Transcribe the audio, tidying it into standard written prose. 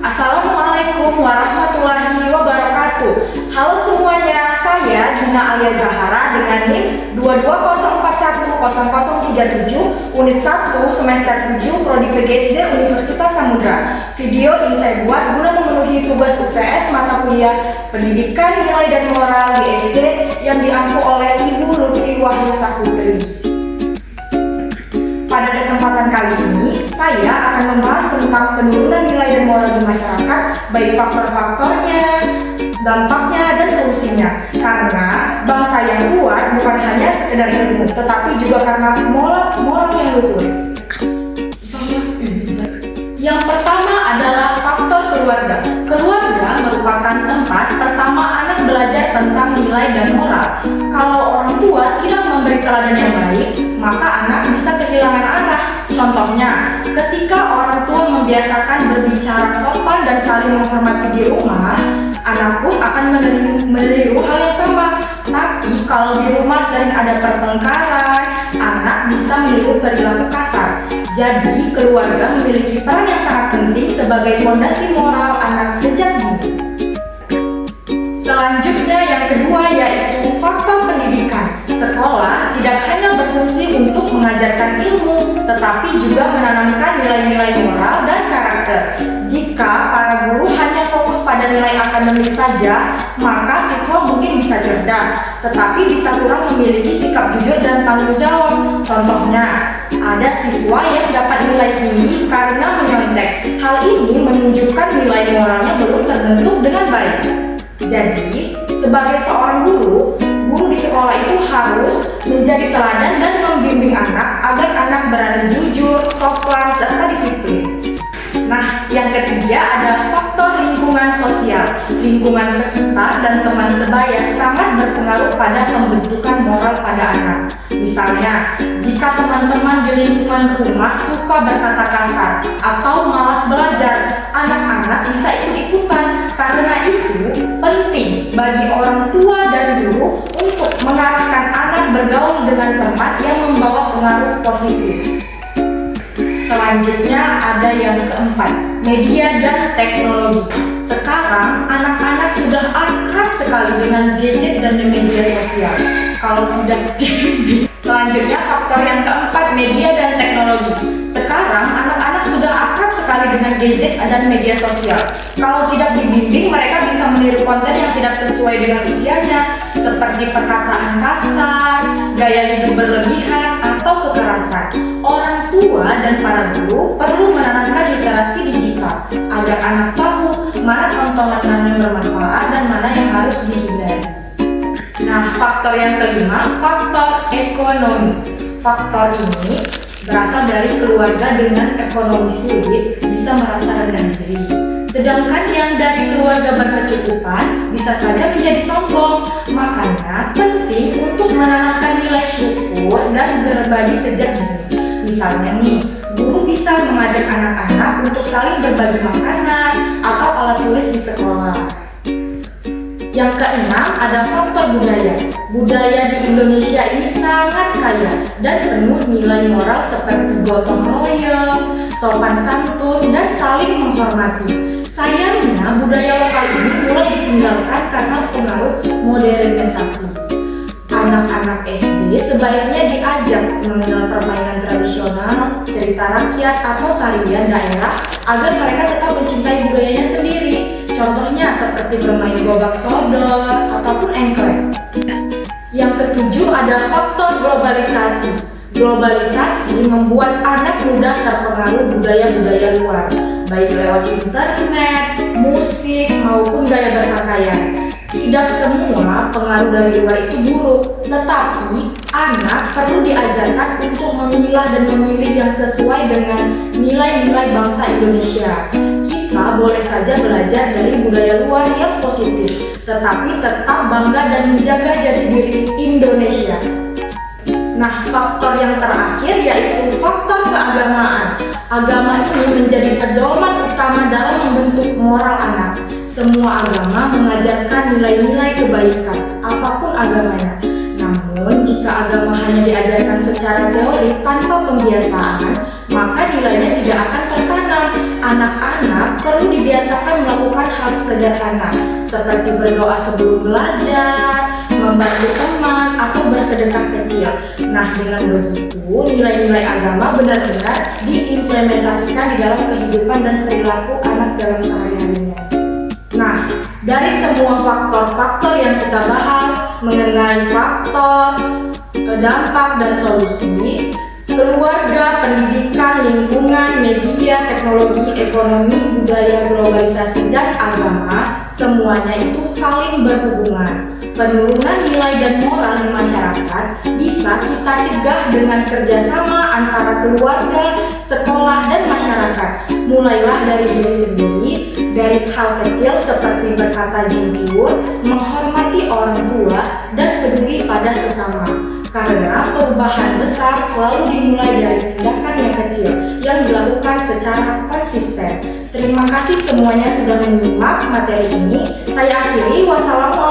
Assalamualaikum warahmatullahi wabarakatuh. Halo semuanya, saya Gina Alia Zahara dengan NIM 2204100037 Unit 1 Semester 7 Prodi PGSD Universitas Samudra. Video ini saya buat guna memenuhi tugas UTS mata kuliah Pendidikan Nilai dan Moral di SD yang diampu oleh Ibu Lutfi Wahyu Saputri. Pada kesempatan kali ini, saya akan membahas tentang penurunan nilai dan moral di masyarakat, baik faktor-faktornya, dampaknya, dan solusinya. Karena bangsa yang kuat bukan hanya sekedar ilmu, tetapi juga karena moral yang luhur. Yang pertama adalah faktor keluarga. Keluarga merupakan tempat pertama anak belajar tentang nilai dan moral. Kalau orang tua tidak memberi teladan yang baik, maka anak bisa kehilangan arah. Contohnya, ketika orang tua membiasakan berbicara sopan dan saling menghormati di rumah, anak pun akan meniru hal yang sama. Tapi kalau di rumah sering ada pertengkaran, anak bisa meniru perilaku kasar. Jadi, keluarga memiliki peran yang sangat penting sebagai fondasi moral anak sejak dini. Selanjutnya yang kedua yaitu faktor pendidikan. Sekolah tidak hanya berfungsi untuk mengajarkan ilmu, tetapi juga menanamkan nilai-nilai moral dan karakter. Jika para guru hanya fokus pada nilai akademis saja, maka siswa mungkin bisa cerdas, tetapi bisa kurang memiliki sikap jujur dan tanggung jawab. Contohnya, ada siswa yang dapat nilai tinggi karena menyontek. Hal ini menunjukkan nilai moralnya belum terbentuk dengan baik. Jadi, sebagai seorang guru di sekolah itu harus menjadi teladan dan membimbing anak agar anak berani jujur, sopan, serta disiplin. Nah, yang ketiga ada faktor lingkungan sosial. Lingkungan sekitar dan teman sebaya sangat berpengaruh pada pembentukan moral pada anak. Misalnya, jika teman-teman di lingkungan rumah suka berkata kasar atau malas belajar, anak-anak bisa ikut-ikutan. Karena itu, penting bagi orang tua dan guru untuk mengarahkan anak bergaul dengan teman yang membawa pengaruh positif. Selanjutnya ada yang keempat, media dan teknologi. Sekarang anak-anak sudah akrab sekali dengan gadget dan media sosial. Kalau tidak dibimbing. Selanjutnya faktor yang keempat, media dan teknologi. Sekarang anak-anak sudah akrab sekali dengan gadget dan media sosial. Kalau tidak dibimbing, mereka bisa meniru konten yang tidak sesuai dengan usianya, seperti perkataan kasar, gaya hidup berlebihan, atau kekerasan. Orang tua dan para guru perlu menanamkan literasi digital agar anak tahu mana tontonan yang bermanfaat dan mana yang harus dihindari. Nah, faktor yang kelima, faktor ekonomi. Faktor ini berasal dari keluarga dengan ekonomi sulit bisa merasa rendah diri. Sedangkan yang dari keluarga berkecukupan bisa saja menjadi sombong. Makanya penting untuk menanamkan nilai syukur dan berbagi sejak dini. Misalnya nih, guru bisa mengajak anak-anak untuk saling berbagi makanan atau alat tulis di sekolah. Yang keenam ada faktor budaya. Budaya di Indonesia ini sangat kaya dan penuh nilai moral seperti gotong royong, sopan santun, dan saling menghormati. Sayangnya budaya lokal ini mulai ditinggalkan karena pengaruh modernisasi. Anak-anak SD sebaiknya diajak mengenal permainan tradisional, cerita rakyat, atau tarian daerah agar mereka tetap mencintai budayanya sendiri. Contohnya seperti bermain gobak sodor ataupun engklek. Yang ketujuh ada faktor globalisasi. Globalisasi membuat anak mudah terpengaruh budaya-budaya luar, baik lewat internet, musik, maupun gaya berpakaian. Tidak semua pengaruh dari luar itu buruk, tetapi anak perlu diajarkan untuk memilah dan memilih yang sesuai dengan nilai-nilai bangsa Indonesia. Kita boleh saja belajar dari budaya luar yang positif, tetapi tetap bangga dan menjaga jati diri Indonesia. Nah, faktor yang terakhir yaitu faktor keagamaan. Agama ini menjadi pedoman utama dalam membentuk moral anak. Semua agama mengajarkan nilai-nilai kebaikan, apapun agamanya. Namun, jika agama hanya diajarkan secara teori tanpa pembiasaan, maka nilainya tidak akan tertanam. Anak-anak perlu dibiasakan melakukan hal sederhana seperti berdoa sebelum belajar, membantu teman, atau bersedekah kecil. Nah, dengan begitu, nilai-nilai agama benar-benar diimplementasikan di dalam kehidupan dan perilaku anak dalam sehari-harinya. Nah, dari semua faktor-faktor yang kita bahas mengenai faktor, dampak, dan solusi, keluarga, pendidikan, lingkungan, media, teknologi, ekonomi, budaya, globalisasi, dan agama, semuanya itu saling berhubungan. Penurunan nilai dan moral di masyarakat bisa kita cegah dengan kerjasama antara keluarga, sekolah, dan masyarakat. Mulailah dari diri sendiri, dari hal kecil seperti berkata jujur, menghormati orang tua, dan peduli pada sesama. Karena perubahan besar selalu dimulai dari tindakan yang kecil yang dilakukan secara konsisten. Terima kasih semuanya sudah menyimak materi ini. Saya akhiri. Wassalamualaikum